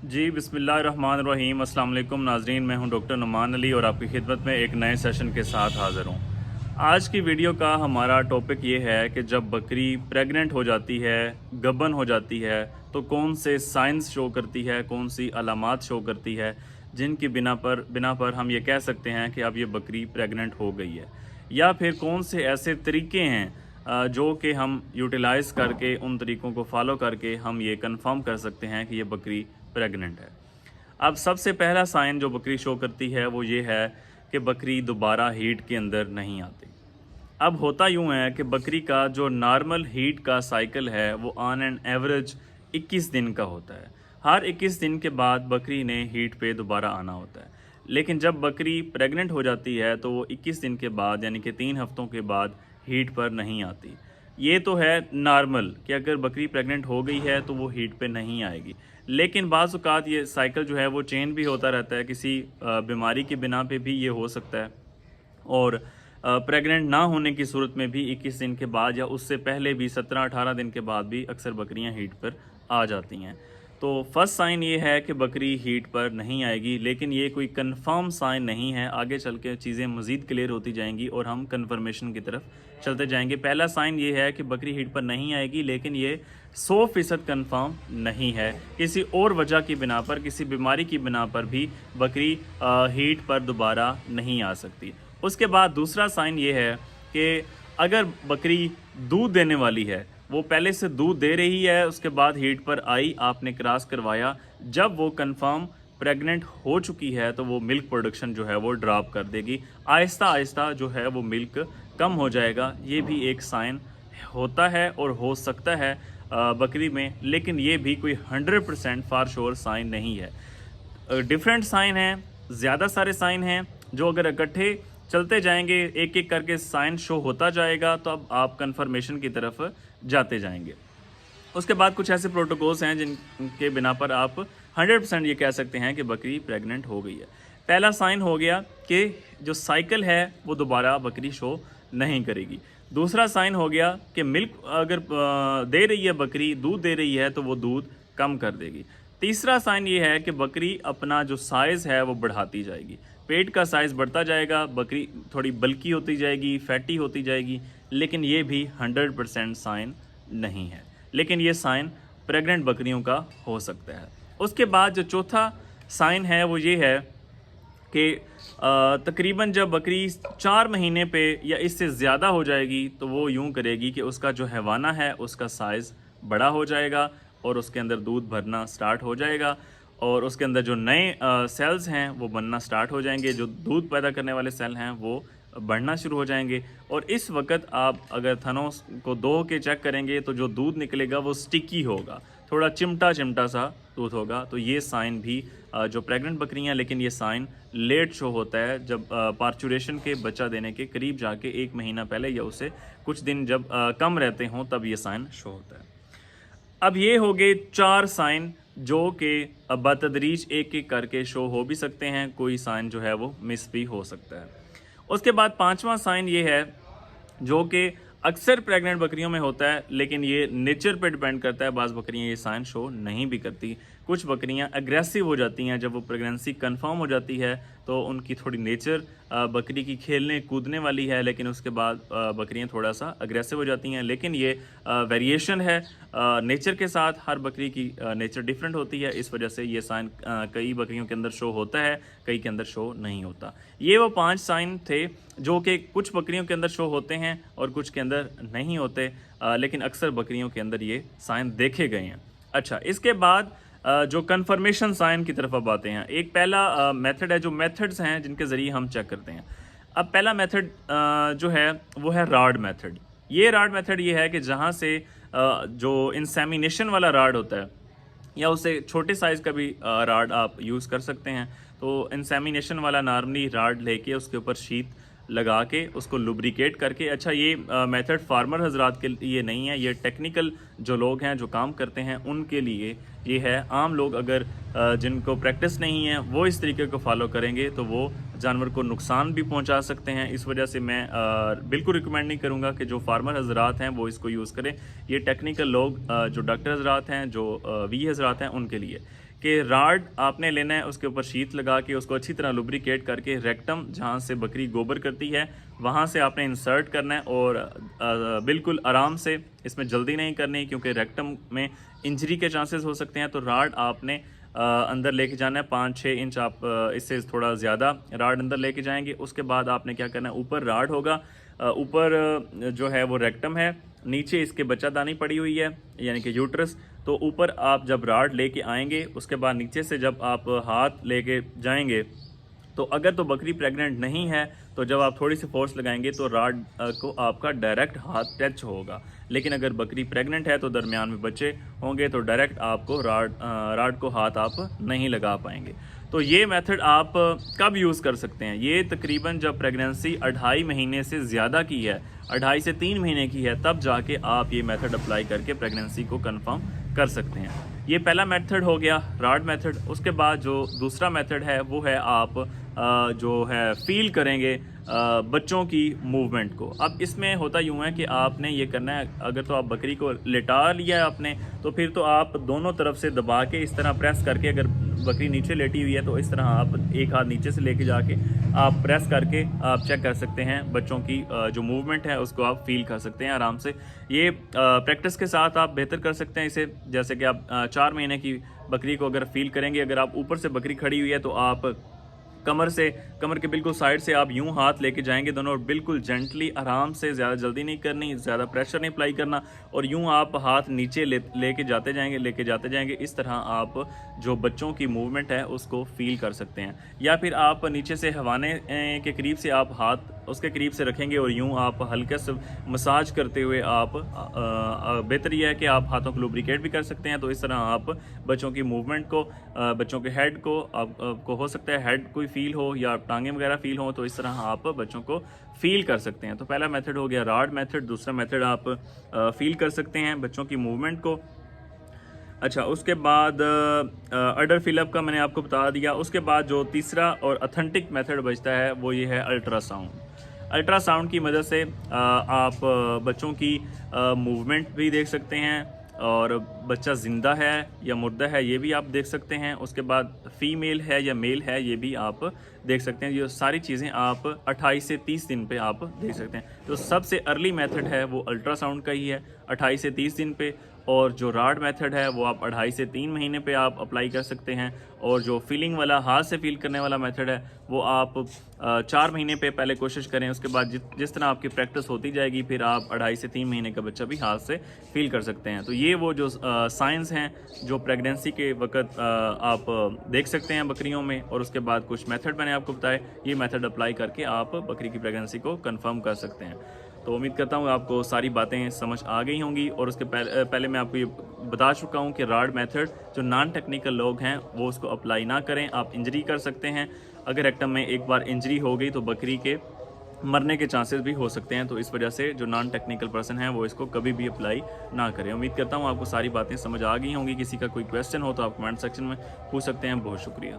जी बिस्मिल्लाहिर्रहमानिर्रहीम अस्सलाम वालेकुम नाजरीन, मैं हूं डॉक्टर नुमान अली और आपकी खिदमत में एक नए सेशन के साथ हाज़िर हूं। आज की वीडियो का हमारा टॉपिक ये है कि जब बकरी प्रेग्नेंट हो जाती है, गबन हो जाती है, तो कौन से साइंस शो करती है, कौन सी अलामात शो करती है जिनकी बिना पर हम ये कह सकते हैं कि अब ये बकरी प्रेग्नेंट हो गई है, या फिर कौन से ऐसे तरीके हैं जो कि हम यूटिलाइज़ करके उन तरीक़ों को फॉलो करके हम ये कंफर्म कर सकते हैं कि ये बकरी प्रेग्नेंट है। अब सबसे पहला साइन जो बकरी शो करती है वो ये है कि बकरी दोबारा हीट के अंदर नहीं आती। अब होता यूँ है कि बकरी का जो नॉर्मल हीट का साइकिल है वो ऑन एन एवरेज 21 दिन का होता है। हर 21 दिन के बाद बकरी ने हीट पे दोबारा आना होता है। लेकिन जब बकरी प्रेग्नेंट हो जाती है तो वो 21 दिन के बाद यानी कि 3 हफ्तों के बाद हीट पर नहीं आती। ये तो है नॉर्मल कि अगर बकरी प्रेग्नेंट हो गई है तो वो हीट पे नहीं आएगी। लेकिन बाज़ औक़ात ये साइकिल जो है वो चेंज भी होता रहता है, किसी बीमारी की बिना पे भी ये हो सकता है। और प्रेग्नेंट ना होने की सूरत में भी 21 दिन के बाद या उससे पहले भी 17-18 दिन के बाद भी अक्सर बकरियां हीट पर आ जाती हैं। तो फर्स्ट साइन ये है कि बकरी हीट पर नहीं आएगी, लेकिन ये कोई कंफर्म साइन नहीं है। आगे चल के चीज़ें मज़ीद क्लियर होती जाएंगी और हम कंफर्मेशन की तरफ चलते जाएंगे। पहला साइन ये है कि बकरी हीट पर नहीं आएगी, लेकिन ये 100% कंफर्म नहीं है। किसी और वजह की बिना पर, किसी बीमारी की बिना पर भी बकरी हीट पर दोबारा नहीं आ सकती। उसके बाद दूसरा साइन ये है कि अगर बकरी दूध देने वाली है, वो पहले से दूध दे रही है, उसके बाद हीट पर आई, आपने क्रॉस करवाया, जब वो कंफर्म प्रेग्नेंट हो चुकी है तो वो मिल्क प्रोडक्शन जो है वो ड्रॉप कर देगी। आहिस्ता आहिस्ता जो है वो मिल्क कम हो जाएगा। ये भी एक साइन होता है और हो सकता है बकरी में, लेकिन ये भी कोई 100% फॉर श्योर साइन नहीं है। डिफरेंट साइन हैं, ज़्यादा सारे साइन हैं जो अगर इकट्ठे चलते जाएंगे, एक एक करके साइन शो होता जाएगा, तो अब आप कंफर्मेशन की तरफ जाते जाएंगे। उसके बाद कुछ ऐसे प्रोटोकॉल्स हैं जिनके बिना पर आप 100% ये कह सकते हैं कि बकरी प्रेग्नेंट हो गई है। पहला साइन हो गया कि जो साइकिल है वो दोबारा बकरी शो नहीं करेगी। दूसरा साइन हो गया कि मिल्क अगर दे रही है बकरी, दूध दे रही है, तो वो दूध कम कर देगी। तीसरा साइन ये है कि बकरी अपना जो साइज़ है वो बढ़ाती जाएगी, पेट का साइज़ बढ़ता जाएगा, बकरी थोड़ी बल्की होती जाएगी, फैटी होती जाएगी। लेकिन ये भी 100% साइन नहीं है, लेकिन ये साइन प्रेग्नेंट बकरियों का हो सकता है। उसके बाद जो चौथा साइन है वो ये है कि तकरीबन जब बकरी 4 महीने पे या इससे ज़्यादा हो जाएगी तो वो यूँ करेगी कि उसका जो हैवाना है उसका साइज़ बड़ा हो जाएगा और उसके अंदर दूध भरना स्टार्ट हो जाएगा और उसके अंदर जो नए सेल्स हैं वो बनना स्टार्ट हो जाएंगे, जो दूध पैदा करने वाले सेल हैं वो बढ़ना शुरू हो जाएंगे। और इस वक्त आप अगर थनों को दो के चेक करेंगे तो जो दूध निकलेगा वो स्टिकी होगा, थोड़ा चिमटा चिमटा सा दूध होगा। तो ये साइन भी जो प्रेग्नेंट बकरियां, लेकिन ये साइन लेट शो होता है जब पार्चुरेशन के बच्चा देने के करीब जाके 1 महीना पहले या उससे कुछ दिन जब कम रहते हों तब ये साइन शो होता है। अब ये हो गए 4 साइन जो कि बतदरीज एक एक करके शो हो भी सकते हैं, कोई साइन जो है वो मिस भी हो सकता है। उसके बाद 5वां साइन ये है जो कि अक्सर प्रेग्नेंट बकरियों में होता है, लेकिन ये नेचर पे डिपेंड करता है। बाज़ बकरियां ये साइन शो नहीं भी करती। कुछ बकरियां एग्रेसिव हो जाती हैं जब वो प्रेगनेंसी कंफर्म हो जाती है, तो उनकी थोड़ी नेचर बकरी की खेलने कूदने वाली है, लेकिन उसके बाद बकरियां थोड़ा सा एग्रेसिव हो जाती हैं। लेकिन ये वेरिएशन है नेचर के साथ, हर बकरी की नेचर डिफरेंट होती है। इस वजह से ये साइन कई बकरियों के अंदर शो होता है, कई के अंदर शो नहीं होता। ये वो 5 साइन थे जो कि कुछ बकरियों के अंदर शो होते हैं और कुछ के अंदर नहीं होते, लेकिन अक्सर बकरियों के अंदर ये साइन देखे गए हैं। अच्छा, इसके बाद जो कंफर्मेशन साइन की तरफ अब आते हैं। एक पहला मेथड है, जो मेथड्स हैं जिनके ज़रिए हम चेक करते हैं। अब पहला मेथड जो है वो है राड मेथड। ये राड मेथड ये है कि जहाँ से जो इंसेमिनेशन वाला राड होता है या उससे छोटे साइज़ का भी राड आप यूज़ कर सकते हैं। तो इंसेमिनेशन वाला नॉर्मली राड लेके उसके ऊपर शीट लगा के उसको लुब्रिकेट करके, अच्छा ये मेथड फार्मर हजरात के लिए नहीं है, ये टेक्निकल जो लोग हैं जो काम करते हैं उनके लिए ये है। आम लोग अगर जिनको प्रैक्टिस नहीं है वो इस तरीके को फॉलो करेंगे तो वो जानवर को नुकसान भी पहुंचा सकते हैं। इस वजह से मैं बिल्कुल रिकमेंड नहीं करूंगा कि जो फार्मर हजरात हैं वो इसको यूज़ करें। ये टेक्निकल लोग जो डॉक्टर हजरात हैं, जो वी हजरात हैं, उनके लिए कि राड आपने लेना है, उसके ऊपर शीत लगा के उसको अच्छी तरह लुब्रिकेट करके रेक्टम जहाँ से बकरी गोबर करती है वहाँ से आपने इंसर्ट करना है और बिल्कुल आराम से, इसमें जल्दी नहीं करनी क्योंकि रेक्टम में इंजरी के चांसेस हो सकते हैं। तो राड आपने अंदर लेके जाना है 5-6 इंच, आप इससे थोड़ा ज़्यादा राड अंदर लेके जाएंगे। उसके बाद आपने क्या करना है, ऊपर राड होगा, ऊपर जो है वो रेक्टम है, नीचे इसके बच्चादानी पड़ी हुई है यानी कि यूट्रस। तो ऊपर आप जब राड लेके आएंगे उसके बाद नीचे से जब आप हाथ लेके जाएंगे तो अगर तो बकरी प्रेग्नेंट नहीं है तो जब आप थोड़ी सी फोर्स लगाएंगे तो राड को आपका डायरेक्ट हाथ टच होगा। लेकिन अगर बकरी प्रेग्नेंट है तो दरमियान में बच्चे होंगे तो डायरेक्ट आपको राड को हाथ आप नहीं लगा पाएंगे। तो ये मेथड आप कब यूज़ कर सकते हैं, ये तकरीबन जब प्रेगनेंसी 2.5 महीने से ज़्यादा की है, 2.5 से 3 महीने की है, तब जाके आप ये मेथड अप्लाई करके प्रेगनेंसी को कंफर्म कर सकते हैं। ये पहला मेथड हो गया राड मेथड। उसके बाद जो दूसरा मेथड है वो है आप जो है फील करेंगे बच्चों की मूवमेंट को। अब इसमें होता यूँ है कि आपने ये करना है, अगर तो आप बकरी को लिटा लिया है आपने तो फिर तो आप दोनों तरफ से दबा के इस तरह प्रेस करके, अगर बकरी नीचे लेटी हुई है तो इस तरह आप एक हाथ नीचे से लेके जाके आप प्रेस करके आप चेक कर सकते हैं बच्चों की जो मूवमेंट है उसको आप फील कर सकते हैं आराम से। ये प्रैक्टिस के साथ आप बेहतर कर सकते हैं इसे। जैसे कि आप 4 महीने की बकरी को अगर फील करेंगे, अगर आप ऊपर से बकरी खड़ी हुई है तो आप कमर के बिल्कुल साइड से आप यूं हाथ लेके जाएंगे दोनों, और बिल्कुल जेंटली आराम से, ज़्यादा जल्दी नहीं करनी, ज़्यादा प्रेशर नहीं अप्लाई करना, और यूं आप हाथ नीचे लेके जाते जाएंगे। इस तरह आप जो बच्चों की मूवमेंट है उसको फील कर सकते हैं। या फिर आप नीचे से हवाने के करीब से आप हाथ उसके करीब से रखेंगे और यूं आप हल्के से मसाज करते हुए आप बेहतर यह है कि आप हाथों को लुब्रिकेट भी कर सकते हैं। तो इस तरह आप बच्चों की मूवमेंट को, बच्चों के हेड को, आपको हो सकता है हेड कोई फील हो या टांगे वगैरह फील हो, तो इस तरह आप बच्चों को फील कर सकते हैं। तो पहला मेथड हो गया राड मेथड। दूसरा मेथड आप फील कर सकते हैं बच्चों की मूवमेंट को। अच्छा, उसके बाद अडर फिलअप का मैंने आपको बता दिया। उसके बाद जो तीसरा और ऑथेंटिक मेथड बचता है वो ये है अल्ट्रासाउंड। अल्ट्रासाउंड की मदद से आप बच्चों की मूवमेंट भी देख सकते हैं और बच्चा ज़िंदा है या मुर्दा है ये भी आप देख सकते हैं। उसके बाद फीमेल है या मेल है ये भी आप देख सकते हैं। ये सारी चीज़ें आप 28 से 30 दिन पे आप देख सकते हैं। तो सबसे अर्ली मेथड है वो अल्ट्रासाउंड का ही है 28 से 30 दिन पे, और जो राड मेथड है वो आप 2.5 से 3 महीने पे आप अप्लाई कर सकते हैं, और जो फीलिंग वाला हाथ से फील करने वाला मेथड है वो आप 4 महीने पे पहले कोशिश करें। उसके बाद जिस तरह आपकी प्रैक्टिस होती जाएगी फिर आप 2.5 से 3 महीने का बच्चा भी हाथ से फील कर सकते हैं। तो ये वो जो साइंस हैं जो प्रेगनेंसी के वक्त आप देख सकते हैं बकरियों में, और उसके बाद कुछ मेथड मैंने आपको बताए, ये मेथड अप्लाई करके आप बकरी की प्रेगनेंसी को कंफर्म कर सकते हैं। तो उम्मीद करता हूँ आपको सारी बातें समझ आ गई होंगी। और उसके पहले मैं आपको ये बता चुका हूँ कि राड मेथड जो नॉन टेक्निकल लोग हैं वो उसको अप्लाई ना करें, आप इंजरी कर सकते हैं। अगर रेक्टम में एक बार इंजरी हो गई तो बकरी के मरने के चांसेस भी हो सकते हैं। तो इस वजह से जो नॉन टेक्निकल पर्सन है वो इसको कभी भी अप्लाई ना करें। उम्मीद करता हूँ आपको सारी बातें समझ आ गई होंगी। किसी का कोई क्वेश्चन हो तो आप कमेंट सेक्शन में पूछ सकते हैं। बहुत शुक्रिया।